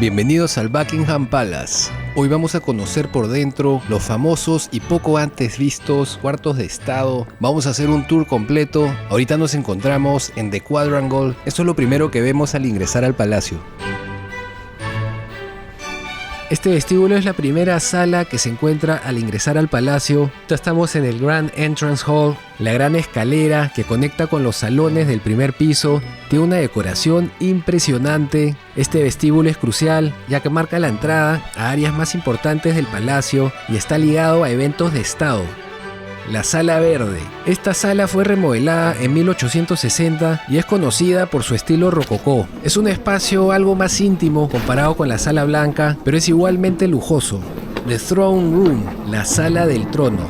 Bienvenidos al Buckingham Palace. Hoy vamos a conocer por dentro los famosos y poco antes vistos cuartos de estado. Vamos a hacer un tour completo. Ahorita nos encontramos en The Quadrangle. Esto es lo primero que vemos al ingresar al palacio. Este vestíbulo es la primera sala que se encuentra al ingresar al palacio. Ya estamos en el Grand Entrance Hall, la gran escalera que conecta con los salones del primer piso. Tiene una decoración impresionante. Este vestíbulo es crucial ya que marca la entrada a áreas más importantes del palacio y está ligado a eventos de estado. La Sala Verde. Esta sala fue remodelada en 1860 y es conocida por su estilo rococó. Es un espacio algo más íntimo comparado con la Sala Blanca, pero es igualmente lujoso. The Throne Room, la Sala del Trono.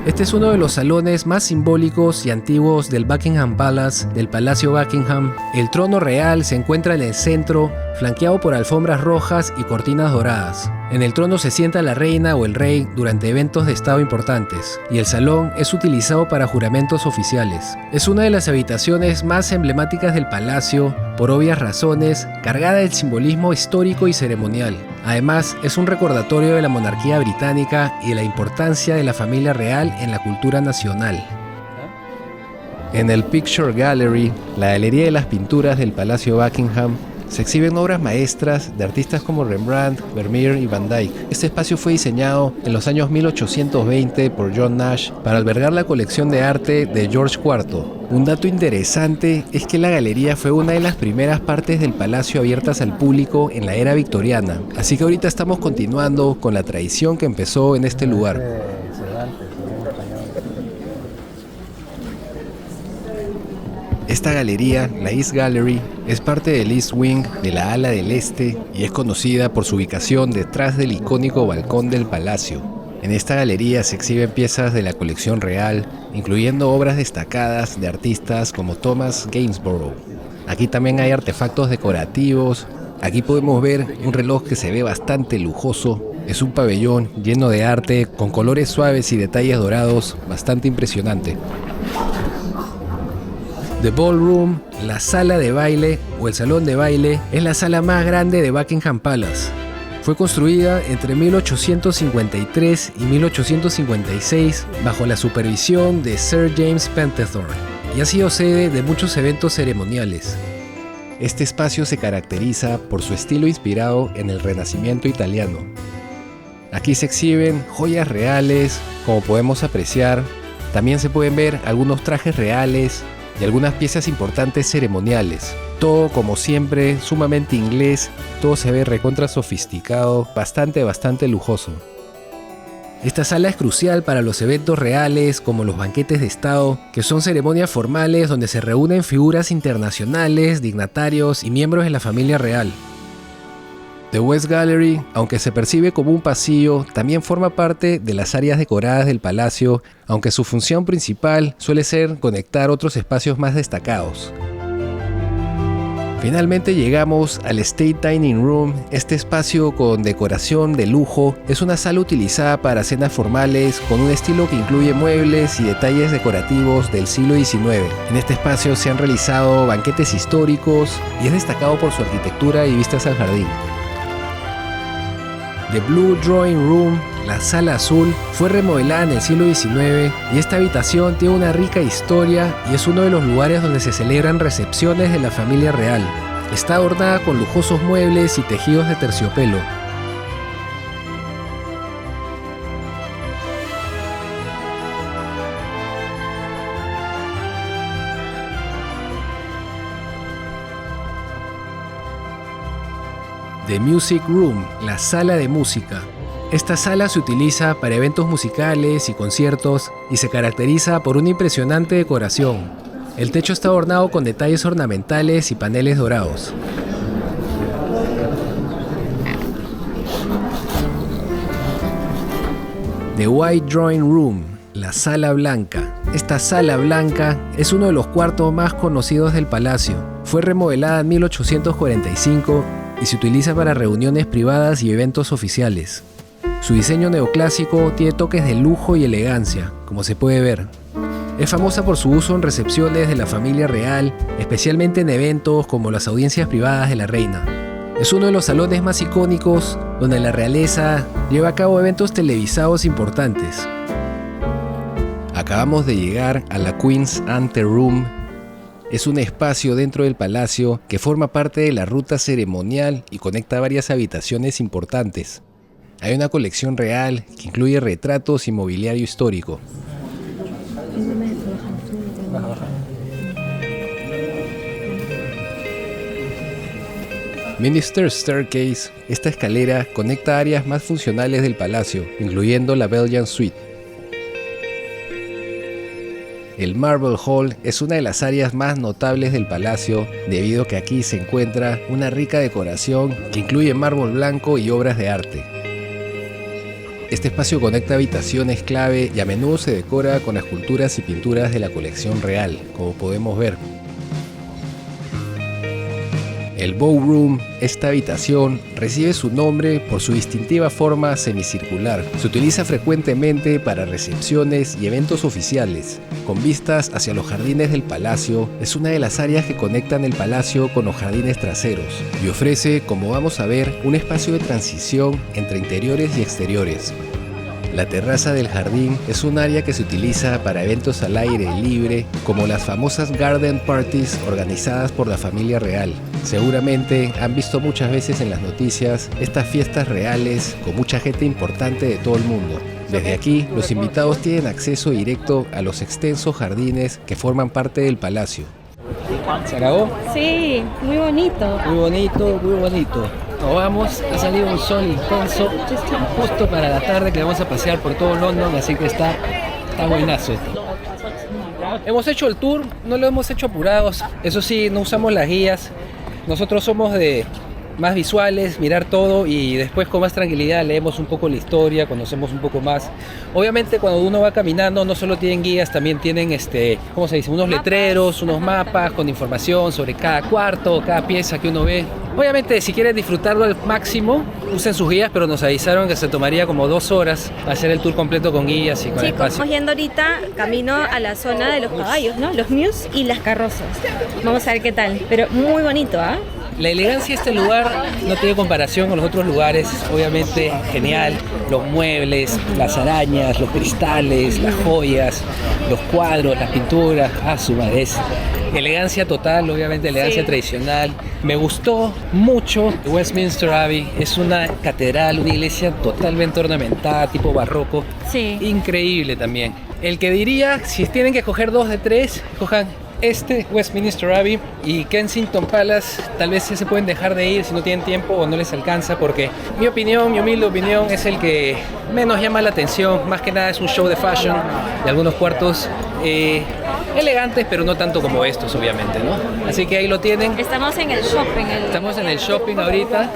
Este es uno de los salones más simbólicos y antiguos del Buckingham Palace, del Palacio Buckingham. El trono real se encuentra en el centro, flanqueado por alfombras rojas y cortinas doradas. En el trono se sienta la reina o el rey durante eventos de estado importantes, y el salón es utilizado para juramentos oficiales. Es una de las habitaciones más emblemáticas del palacio, por obvias razones, cargada del simbolismo histórico y ceremonial. Además, es un recordatorio de la monarquía británica y de la importancia de la familia real en la cultura nacional. En el Picture Gallery, la galería de las pinturas del Palacio Buckingham, se exhiben obras maestras de artistas como Rembrandt, Vermeer y Van Dyck. Este espacio fue diseñado en los años 1820 por John Nash para albergar la colección de arte de George IV. Un dato interesante es que la galería fue una de las primeras partes del palacio abiertas al público en la era victoriana. Así que ahorita estamos continuando con la tradición que empezó en este lugar. Esta galería, la East Gallery, es parte del East Wing de la ala del este y es conocida por su ubicación detrás del icónico balcón del palacio. En esta galería se exhiben piezas de la colección real, incluyendo obras destacadas de artistas como Thomas Gainsborough. Aquí también hay artefactos decorativos. Aquí podemos ver un reloj que se ve bastante lujoso. Es un pabellón lleno de arte con colores suaves y detalles dorados, bastante impresionante. The Ballroom, la sala de baile o el salón de baile, es la sala más grande de Buckingham Palace. Fue construida entre 1853 y 1856 bajo la supervisión de Sir James Penthorne y ha sido sede de muchos eventos ceremoniales. Este espacio se caracteriza por su estilo inspirado en el Renacimiento italiano. Aquí se exhiben joyas reales, como podemos apreciar. También se pueden ver algunos trajes reales y algunas piezas importantes ceremoniales. Todo, como siempre, sumamente inglés. Todo se ve recontra sofisticado, bastante lujoso. Esta sala es crucial para los eventos reales, como los banquetes de estado, que son ceremonias formales donde se reúnen figuras internacionales, dignatarios y miembros de la familia real. The West Gallery, aunque se percibe como un pasillo, también forma parte de las áreas decoradas del palacio, aunque su función principal suele ser conectar otros espacios más destacados. Finalmente llegamos al State Dining Room. Este espacio con decoración de lujo es una sala utilizada para cenas formales con un estilo que incluye muebles y detalles decorativos del siglo XIX. En este espacio se han realizado banquetes históricos y es destacado por su arquitectura y vistas al jardín. The Blue Drawing Room, la sala azul, fue remodelada en el siglo XIX y esta habitación tiene una rica historia y es uno de los lugares donde se celebran recepciones de la familia real. Está adornada con lujosos muebles y tejidos de terciopelo. The Music Room, la sala de música. Esta sala se utiliza para eventos musicales y conciertos y se caracteriza por una impresionante decoración. El techo está adornado con detalles ornamentales y paneles dorados. The White Drawing Room, la sala blanca. Esta sala blanca es uno de los cuartos más conocidos del palacio. Fue remodelada en 1845 y se utiliza para reuniones privadas y eventos oficiales. Su diseño neoclásico tiene toques de lujo y elegancia, como se puede ver. Es famosa por su uso en recepciones de la familia real, especialmente en eventos como las audiencias privadas de la reina. Es uno de los salones más icónicos donde la realeza lleva a cabo eventos televisados importantes. Acabamos de llegar a la Queen's Ante Room. Es un espacio dentro del palacio que forma parte de la ruta ceremonial y conecta varias habitaciones importantes. Hay una colección real que incluye retratos y mobiliario histórico. Minister Staircase, esta escalera conecta áreas más funcionales del palacio, incluyendo la Belgian Suite. El Marble Hall es una de las áreas más notables del palacio, debido a que aquí se encuentra una rica decoración que incluye mármol blanco y obras de arte. Este espacio conecta habitaciones clave y a menudo se decora con esculturas y pinturas de la colección real, como podemos ver. El Ballroom, esta habitación, recibe su nombre por su distintiva forma semicircular. Se utiliza frecuentemente para recepciones y eventos oficiales. Con vistas hacia los jardines del palacio, es una de las áreas que conectan el palacio con los jardines traseros y ofrece, como vamos a ver, un espacio de transición entre interiores y exteriores. La terraza del jardín es un área que se utiliza para eventos al aire libre, como las famosas garden parties organizadas por la familia real. Seguramente han visto muchas veces en las noticias estas fiestas reales con mucha gente importante de todo el mundo. Desde aquí, los invitados tienen acceso directo a los extensos jardines que forman parte del palacio. ¿Se acabó? Sí, muy bonito. Muy bonito, muy bonito. Nos vamos, ha salido un sol intenso, justo para la tarde que vamos a pasear por todo London, así que está buenazo esto. Hemos hecho el tour, no lo hemos hecho apurados, eso sí, no usamos las guías. Nosotros somos de más visuales, mirar todo y después con más tranquilidad leemos un poco la historia, conocemos un poco más. Obviamente cuando uno va caminando no solo tienen guías, también tienen ¿cómo se dice? Unos letreros, unos mapas con información sobre cada cuarto, cada pieza que uno ve. Obviamente si quieren disfrutarlo al máximo, usen sus guías, pero nos avisaron que se tomaría como 2 horas hacer el tour completo con guías y con espacio. Estamos yendo ahorita camino a la zona de los caballos, ¿no? Los mules y las carrozas. Vamos a ver qué tal, pero muy bonito, ¿ah? La elegancia de este lugar no tiene comparación con los otros lugares, obviamente genial, los muebles, las arañas, los cristales, las joyas, los cuadros, las pinturas, su madre, es elegancia total, obviamente elegancia tradicional. Me gustó mucho Westminster Abbey, es una catedral, una iglesia totalmente ornamentada, tipo barroco, increíble también. El que diría, si tienen que escoger 2 de 3, cojan Westminster Abbey y Kensington Palace. Tal vez se pueden dejar de ir si no tienen tiempo o no les alcanza, porque mi humilde opinión, es el que menos llama la atención. Más que nada es un show de fashion de algunos cuartos elegantes, pero no tanto como estos, obviamente, ¿no? Así que ahí lo tienen. Estamos en el shopping. Estamos en el shopping ahorita.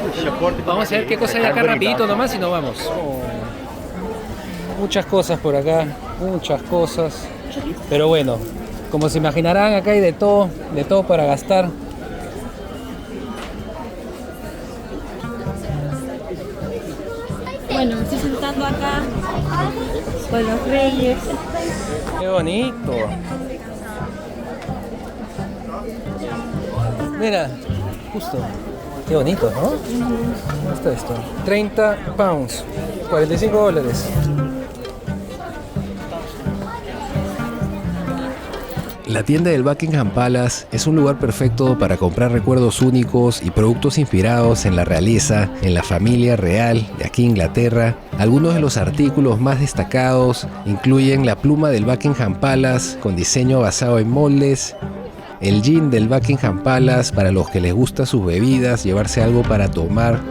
Vamos a ver qué cosa hay acá rapidito nomás y nos vamos. Muchas cosas por acá, muchas cosas. Pero bueno, como se imaginarán, acá hay de todo para gastar. Bueno, me estoy sentando acá con los reyes. ¡Qué bonito! Mira, justo. Qué bonito, ¿no? ¿Cómo está esto? 30 pounds, $45. La tienda del Buckingham Palace es un lugar perfecto para comprar recuerdos únicos y productos inspirados en la realeza, en la familia real de aquí en Inglaterra. Algunos de los artículos más destacados incluyen la pluma del Buckingham Palace con diseño basado en moldes, el gin del Buckingham Palace para los que les gusta sus bebidas, llevarse algo para tomar.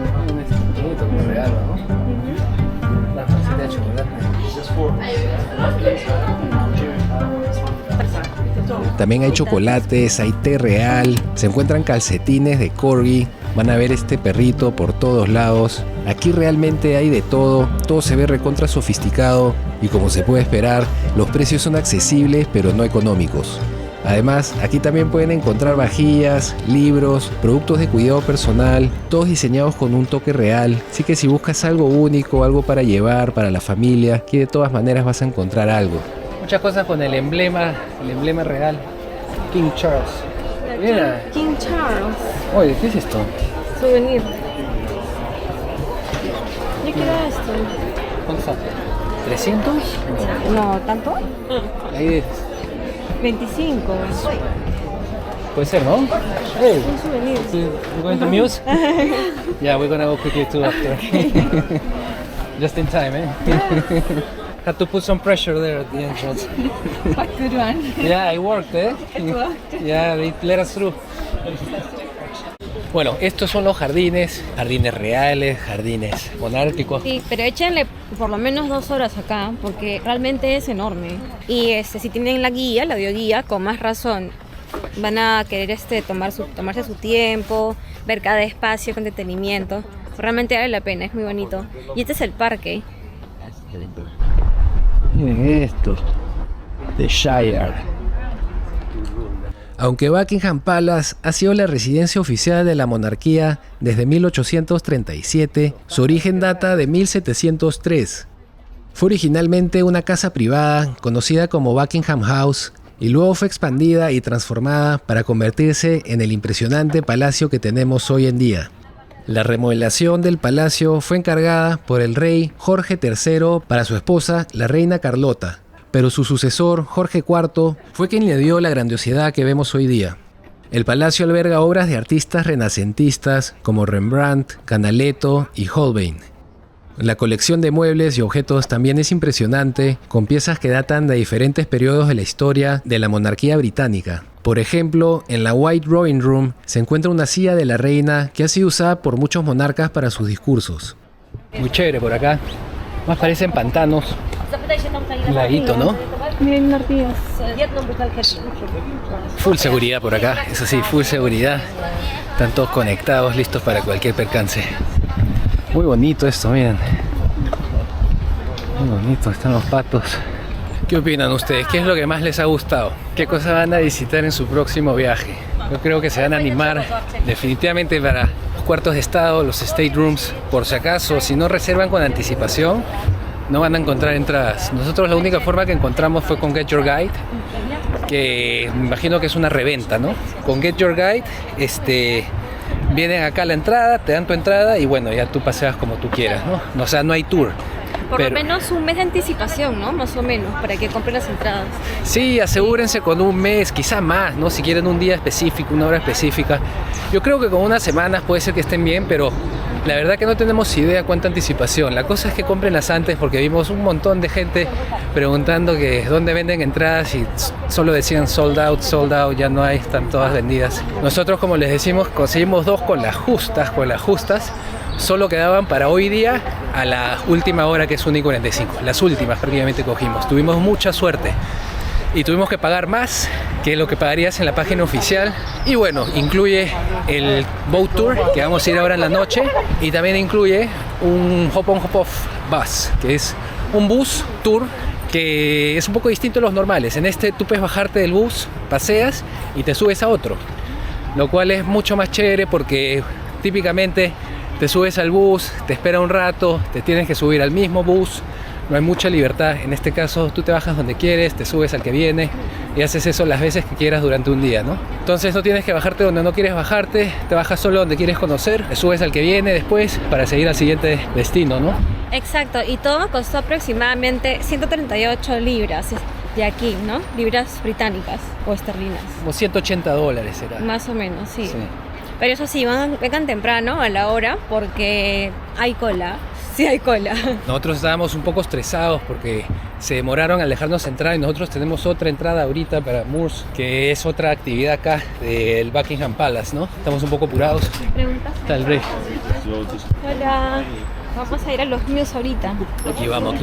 También hay chocolates, hay té real, se encuentran calcetines de corgi, van a ver este perrito por todos lados. Aquí realmente hay de todo se ve recontra sofisticado y como se puede esperar, los precios son accesibles pero no económicos. Además, aquí también pueden encontrar vajillas, libros, productos de cuidado personal, todos diseñados con un toque real. Así que si buscas algo único, algo para llevar, para la familia, aquí de todas maneras vas a encontrar algo. Muchas cosas con el emblema real. King Charles. Mira. King Charles. Oye, ¿qué es esto? Souvenir. le queda esto? ¿Cuánto está? ¿300? No, ¿tanto? Ahí es. 25. Puede ser, ¿no? Hey, Un souvenir. you going to Muse? Yeah, we're gonna go quickly too after. Just in time, eh? Had to put some pressure there at the entrance. Good one. Yeah, it worked, eh? It worked. Yeah, they let us through. Bueno, estos son los jardines reales, jardines monárquicos. Sí, pero échenle por lo menos 2 horas acá, porque realmente es enorme. Y si tienen la guía, la audioguía, con más razón, van a querer tomarse su tiempo, ver cada espacio con detenimiento. Realmente vale la pena, es muy bonito. Y este es el parque. Miren esto, The Shire. Aunque Buckingham Palace ha sido la residencia oficial de la monarquía desde 1837, su origen data de 1703. Fue originalmente una casa privada conocida como Buckingham House y luego fue expandida y transformada para convertirse en el impresionante palacio que tenemos hoy en día. La remodelación del palacio fue encargada por el rey Jorge III para su esposa, la reina Carlota, pero su sucesor, Jorge IV, fue quien le dio la grandiosidad que vemos hoy día. El palacio alberga obras de artistas renacentistas como Rembrandt, Canaletto y Holbein. La colección de muebles y objetos también es impresionante, con piezas que datan de diferentes periodos de la historia de la monarquía británica. Por ejemplo, en la White Drawing Room se encuentra una silla de la reina que ha sido usada por muchos monarcas para sus discursos. Muy chévere por acá. Más parecen pantanos. Un laguito, ¿no? Miren ardillas. Full seguridad por acá, eso sí, full seguridad. Están todos conectados, listos para cualquier percance. Muy bonito esto, miren. Muy bonito, están los patos. ¿Qué opinan ustedes? ¿Qué es lo que más les ha gustado? ¿Qué cosas van a visitar en su próximo viaje? Yo creo que se van a animar definitivamente para los cuartos de estado, los state rooms. Por si acaso, si no reservan con anticipación, no van a encontrar entradas. Nosotros la única forma que encontramos fue con Get Your Guide, que me imagino que es una reventa, ¿no? Con Get Your Guide, vienen acá a la entrada, te dan tu entrada y bueno, ya tú paseas como tú quieras, ¿no? O sea, no hay tour. Por lo menos un mes de anticipación, ¿no? Más o menos, para que compren las entradas. Sí, asegúrense con un mes, quizá más, ¿no? Si quieren un día específico, una hora específica. Yo creo que con unas semanas puede ser que estén bien, pero la verdad que no tenemos idea cuánta anticipación. La cosa es que cómprenlas antes porque vimos un montón de gente preguntando que dónde venden entradas y solo decían sold out, ya no hay, están todas vendidas. Nosotros, como les decimos, conseguimos 2 con las justas, solo quedaban para hoy día a la última hora, que es 1:45. Las últimas prácticamente cogimos. Tuvimos mucha suerte y tuvimos que pagar más que lo que pagarías en la página oficial. Y bueno, incluye el boat tour que vamos a ir ahora en la noche y también incluye un hop on hop off bus, que es un bus tour que es un poco distinto a los normales. En este tú puedes bajarte del bus, paseas y te subes a otro, lo cual es mucho más chévere porque típicamente te subes al bus, te espera un rato, te tienes que subir al mismo bus, no hay mucha libertad. En este caso tú te bajas donde quieres, te subes al que viene y haces eso las veces que quieras durante un día, ¿no? Entonces no tienes que bajarte donde no quieres bajarte, te bajas solo donde quieres conocer, te subes al que viene después para seguir al siguiente destino, ¿no? Exacto, y todo costó aproximadamente 138 libras de aquí, ¿no? Libras británicas o esterlinas. Como $180 será. Más o menos, sí. Pero eso sí, vengan temprano a la hora porque hay cola. Sí hay cola. Nosotros estábamos un poco estresados porque se demoraron al dejarnos entrar y nosotros tenemos otra entrada ahorita para Moors, que es otra actividad acá del Buckingham Palace, ¿no? Estamos un poco apurados. ¿Preguntas? Está el rey. Hola. Vamos a ir a los Mews ahorita. Aquí vamos.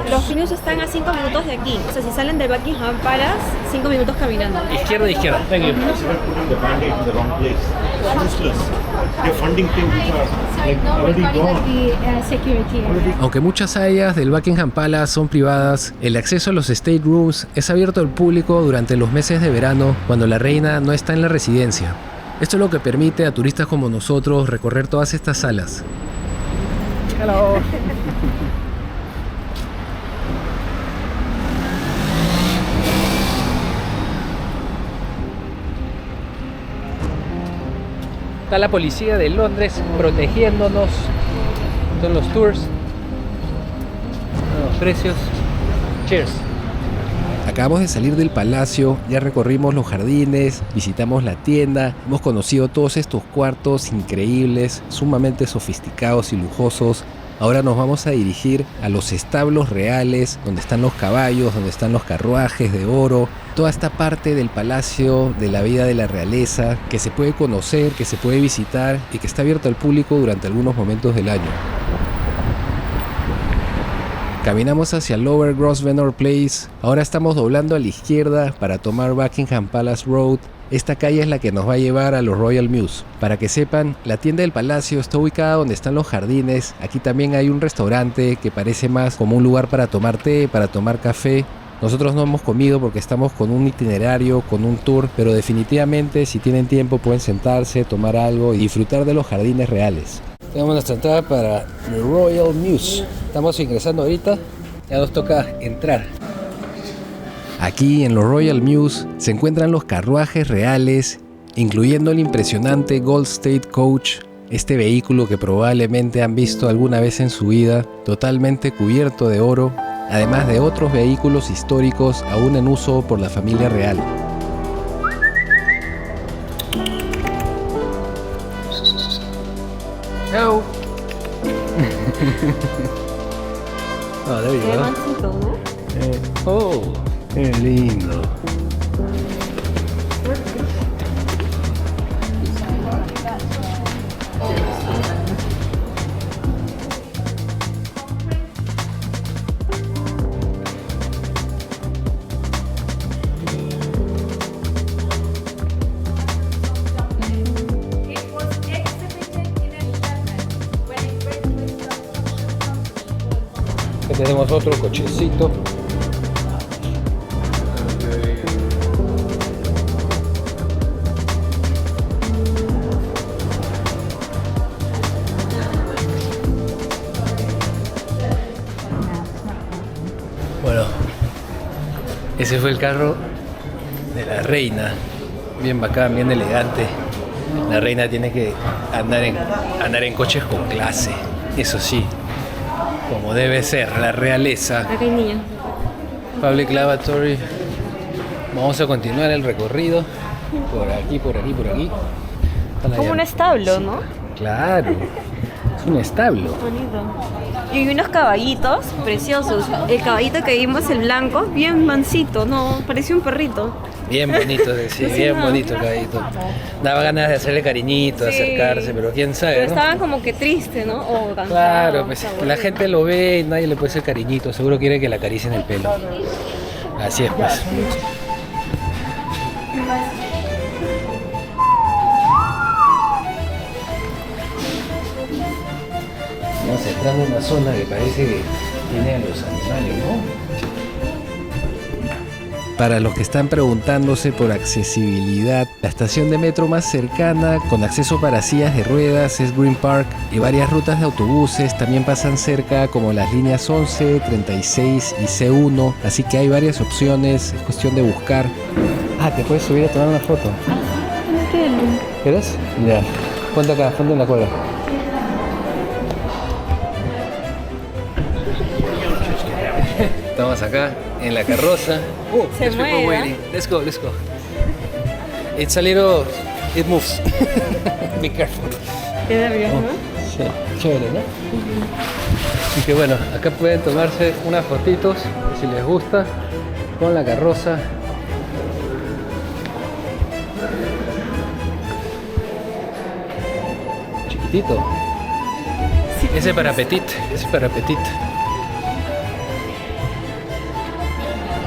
Los Mews están a 5 minutos de aquí. O sea, si salen del Buckingham Palace, 5 minutos caminando. Izquierda. Thank you. Aunque muchas áreas del Buckingham Palace son privadas, el acceso a los State Rooms es abierto al público durante los meses de verano cuando la reina no está en la residencia. Esto es lo que permite a turistas como nosotros recorrer todas estas salas. Hello. Está la policía de Londres protegiéndonos. son los tours, los precios. Cheers. Acabamos de salir del palacio, ya recorrimos los jardines, visitamos la tienda, hemos conocido todos estos cuartos increíbles, sumamente sofisticados y lujosos. Ahora nos vamos a dirigir a los establos reales, donde están los caballos, donde están los carruajes de oro, toda esta parte del palacio, de la vida de la realeza, que se puede conocer, que se puede visitar y que está abierto al público durante algunos momentos del año. Caminamos hacia Lower Grosvenor Place, ahora estamos doblando a la izquierda para tomar Buckingham Palace Road. Esta calle es la que nos va a llevar a los Royal Mews. Para que sepan, la tienda del palacio está ubicada donde están los jardines. Aquí también hay un restaurante que parece más como un lugar para tomar té, para tomar café. Nosotros no hemos comido porque estamos con un itinerario, con un tour, pero definitivamente si tienen tiempo pueden sentarse, tomar algo y disfrutar de los jardines reales. Tenemos nuestra entrada para The Royal Mews. Estamos ingresando ahorita, ya nos toca entrar. Aquí en los Royal Mews se encuentran los carruajes reales, incluyendo el impresionante Gold State Coach, este vehículo que probablemente han visto alguna vez en su vida, totalmente cubierto de oro, además de otros vehículos históricos aún en uso por la familia real. Chao. Oh, there you Qué go. mansito, ¿no? Oh, ¡Qué lindo! aquí tenemos otro cochecito. Bueno, ese fue el carro de la reina, bien bacán, bien elegante. La reina tiene que andar en coches con clase, eso sí, como debe ser, la realeza. Acá hay niños. Public Lavatory. Vamos a continuar el recorrido, por aquí, por aquí, por aquí. Como un establo, ¿no? Claro, es un establo. Bonito. Y unos caballitos preciosos. El caballito que vimos, el blanco, bien mansito, ¿no? Parecía un perrito. Bien bonito, sí, bien bonito el caballito. Daba ganas de hacerle cariñito, de Sí. acercarse, pero quién sabe, Pero ¿no? estaban como que tristes, ¿no? O cansados. Claro, pues aburridos. la gente lo ve y nadie le puede hacer cariñito, seguro quiere que le acaricien el pelo. Así es, pues. Vamos entrando en una zona que parece que tiene a los animales, ¿no? Para los que están preguntándose por accesibilidad, la estación de metro más cercana con acceso para sillas de ruedas es Green Park y varias rutas de autobuses también pasan cerca como las líneas 11, 36 y C1, así que hay varias opciones, es cuestión de buscar. Ah, te puedes subir a tomar una foto. ¿Quieres? Ya. Ponte acá, ponte en la cola. Estamos acá en la carroza. Se there's people mueve, waiting. Let's go, let's go. It's a little... It moves. Be careful. Qué nervios, ¿no? Sí, chévere, ¿no? Así que bueno, acá pueden tomarse unas fotitos, si les gusta, con la carroza. Chiquitito. Sí, Ese para petit, ese para petit.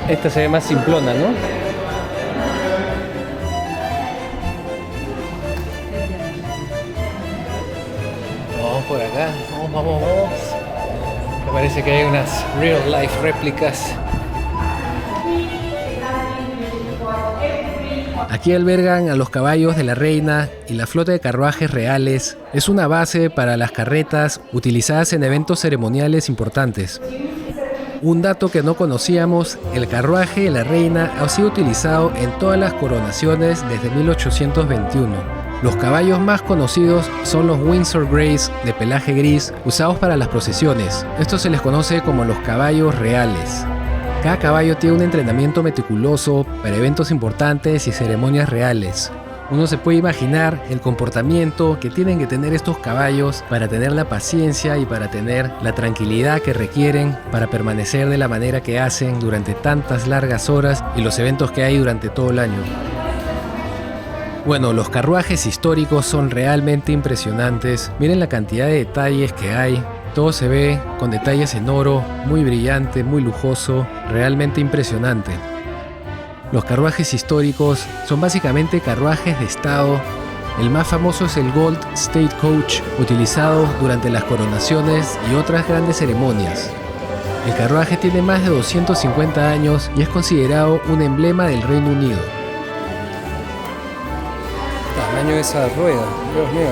Esta se ve más simplona, ¿no? Vamos por acá, vamos. Me parece que hay unas real life réplicas. Aquí albergan a los caballos de la reina y la flota de carruajes reales. Es una base para las carretas utilizadas en eventos ceremoniales importantes. Un dato que no conocíamos, el carruaje de la reina ha sido utilizado en todas las coronaciones desde 1821. Los caballos más conocidos son los Windsor Greys de pelaje gris usados para las procesiones. Estos se les conoce como los caballos reales. Cada caballo tiene un entrenamiento meticuloso para eventos importantes y ceremonias reales. Uno se puede imaginar el comportamiento que tienen que tener estos caballos para tener la paciencia y para tener la tranquilidad que requieren para permanecer de la manera que hacen durante tantas largas horas y los eventos que hay durante todo el año. Bueno, los carruajes históricos son realmente impresionantes. Miren la cantidad de detalles que hay. Todo se ve con detalles en oro, muy brillante, muy lujoso, realmente impresionante. Los carruajes históricos son básicamente carruajes de estado. El más famoso es el Gold State Coach, utilizado durante las coronaciones y otras grandes ceremonias. El carruaje tiene más de 250 años y es considerado un emblema del Reino Unido. Tamaño de esa rueda, Dios mío.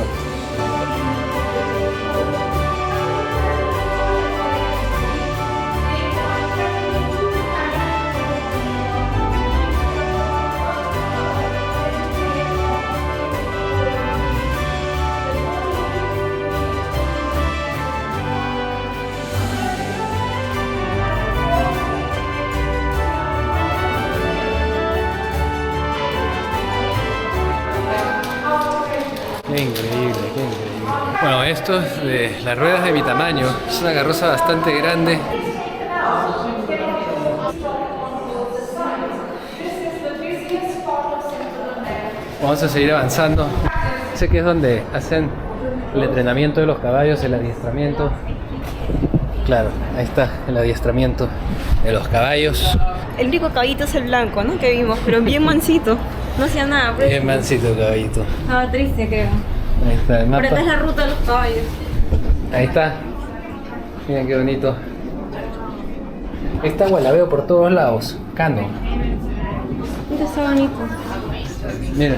Qué increíble, qué increíble. Bueno, esto es de las ruedas de mi tamaño. Es una carroza bastante grande. Vamos a seguir avanzando. Sé que es donde hacen el entrenamiento de los caballos, el adiestramiento. Claro, ahí está el adiestramiento de los caballos. El único caballito es el blanco, ¿no? Que vimos, pero bien mansito. No hacía nada. Pero Bien mansito el caballito. estaba triste, creo. Ahí está el mapa. Pero esta es la ruta de los caballos. Ahí está. Miren qué bonito. Esta agua la veo por todos lados. Cano. Mira, está bonito. Mira.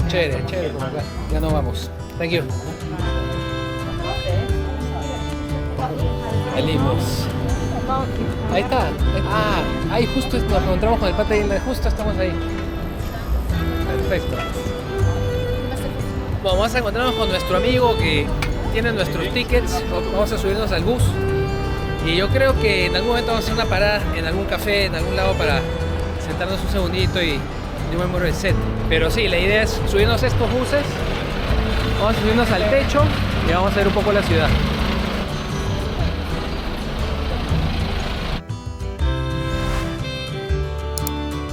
Chévere, chévere por acá. Ya nos vamos. Thank you. Salimos. Ahí está. Ah, ahí justo nos encontramos con el pata y justo estamos ahí. Perfecto. Bueno, vamos a encontrarnos con nuestro amigo que tiene nuestros tickets. Vamos a subirnos al bus. Y yo creo que en algún momento vamos a hacer una parada en algún café, en algún lado para sentarnos un segundito y yo me muero el set. Pero sí, la idea es subirnos a estos buses. Vamos a subirnos al techo y vamos a ver un poco la ciudad.